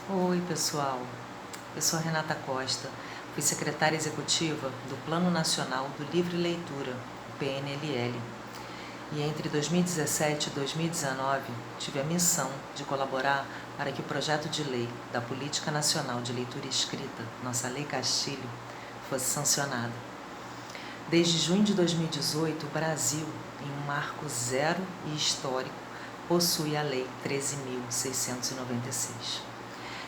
Oi, pessoal. Eu sou a Renata Costa, fui secretária executiva do Plano Nacional do Livre Leitura, o PNLL. E entre 2017 e 2019 tive a missão de colaborar para que o projeto de lei da Política Nacional de Leitura Escrita, nossa Lei Castilho, fosse sancionado. Desde junho de 2018, o Brasil, em um marco zero e histórico, possui a Lei 13.696.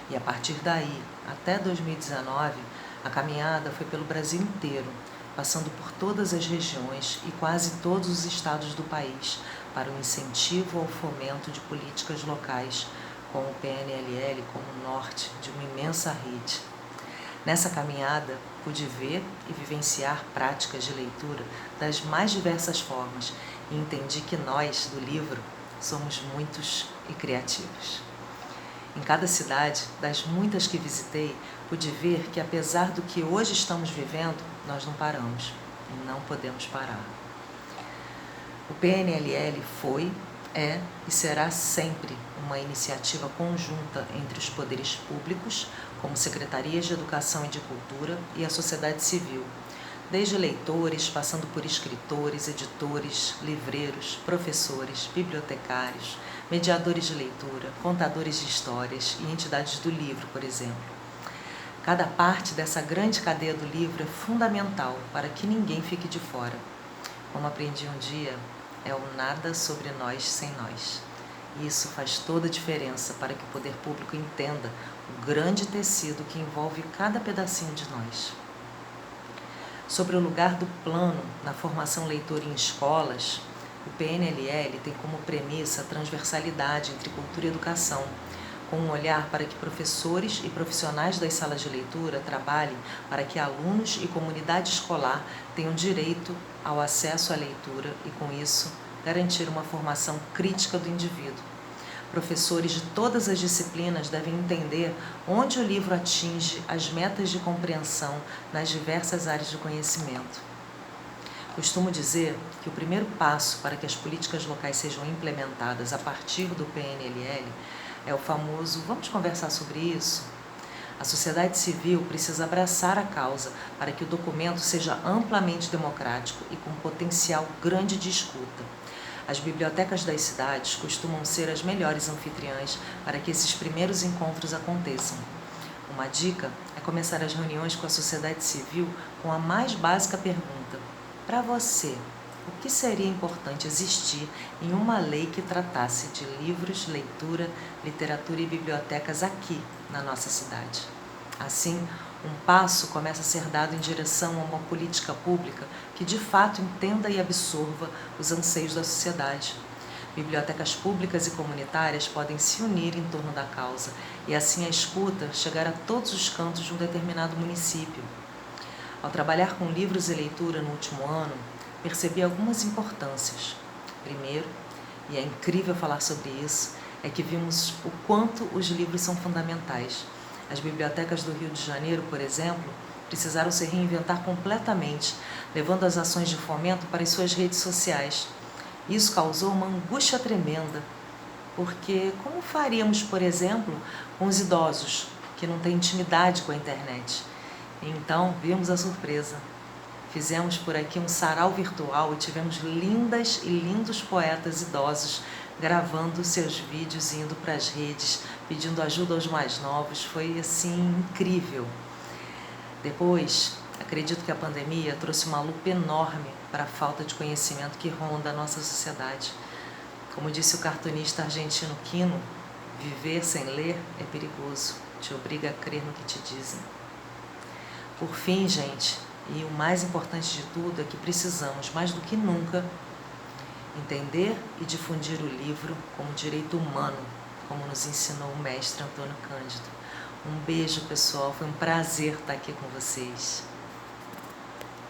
E a partir daí, até 2019, a caminhada foi pelo Brasil inteiro, passando por todas as regiões e quase todos os estados do país, para o incentivo ao fomento de políticas locais, com o PNLL como norte de uma imensa rede. Nessa caminhada, pude ver e vivenciar práticas de leitura das mais diversas formas e entendi que nós, do livro, somos muitos e criativos. Em cada cidade, das muitas que visitei, pude ver que apesar do que hoje estamos vivendo, nós não paramos e não podemos parar. O PNLL foi, é e será sempre uma iniciativa conjunta entre os poderes públicos, como secretarias de Educação e de Cultura, e a sociedade civil, desde leitores, passando por escritores, editores, livreiros, professores, bibliotecários, mediadores de leitura, contadores de histórias e entidades do livro, por exemplo. Cada parte dessa grande cadeia do livro é fundamental para que ninguém fique de fora. Como aprendi um dia, é o nada sobre nós sem nós. E isso faz toda a diferença para que o poder público entenda o grande tecido que envolve cada pedacinho de nós. Sobre o lugar do plano na formação leitora em escolas, o PNLL tem como premissa a transversalidade entre cultura e educação, com um olhar para que professores e profissionais das salas de leitura trabalhem para que alunos e comunidade escolar tenham direito ao acesso à leitura e, com isso, garantir uma formação crítica do indivíduo. Professores de todas as disciplinas devem entender onde o livro atinge as metas de compreensão nas diversas áreas de conhecimento. Costumo dizer que o primeiro passo para que as políticas locais sejam implementadas a partir do PNLL é o famoso "vamos conversar sobre isso?". A sociedade civil precisa abraçar a causa para que o documento seja amplamente democrático e com potencial grande de escuta. As bibliotecas das cidades costumam ser as melhores anfitriãs para que esses primeiros encontros aconteçam. Uma dica é começar as reuniões com a sociedade civil com a mais básica pergunta: para você, o que seria importante existir em uma lei que tratasse de livros, leitura, literatura e bibliotecas aqui na nossa cidade? Assim, um passo começa a ser dado em direção a uma política pública que de fato entenda e absorva os anseios da sociedade. Bibliotecas públicas e comunitárias podem se unir em torno da causa e assim a escuta chegar a todos os cantos de um determinado município. Ao trabalhar com livros e leitura no último ano, percebi algumas importâncias. Primeiro, e é incrível falar sobre isso, é que vimos o quanto os livros são fundamentais. As bibliotecas do Rio de Janeiro, por exemplo, precisaram se reinventar completamente, levando as ações de fomento para as suas redes sociais. Isso causou uma angústia tremenda, porque como faríamos, por exemplo, com os idosos, que não têm intimidade com a internet? Então, vimos a surpresa. Fizemos por aqui um sarau virtual e tivemos lindas e lindos poetas idosos gravando seus vídeos e indo para as redes, pedindo ajuda aos mais novos. Foi, assim, incrível. Depois, acredito que a pandemia trouxe uma lupa enorme para a falta de conhecimento que ronda a nossa sociedade. Como disse o cartunista argentino Quino, viver sem ler é perigoso, te obriga a crer no que te dizem. Por fim, gente, e o mais importante de tudo é que precisamos, mais do que nunca, entender e difundir o livro como direito humano, como nos ensinou o mestre Antônio Cândido. Um beijo, pessoal, foi um prazer estar aqui com vocês.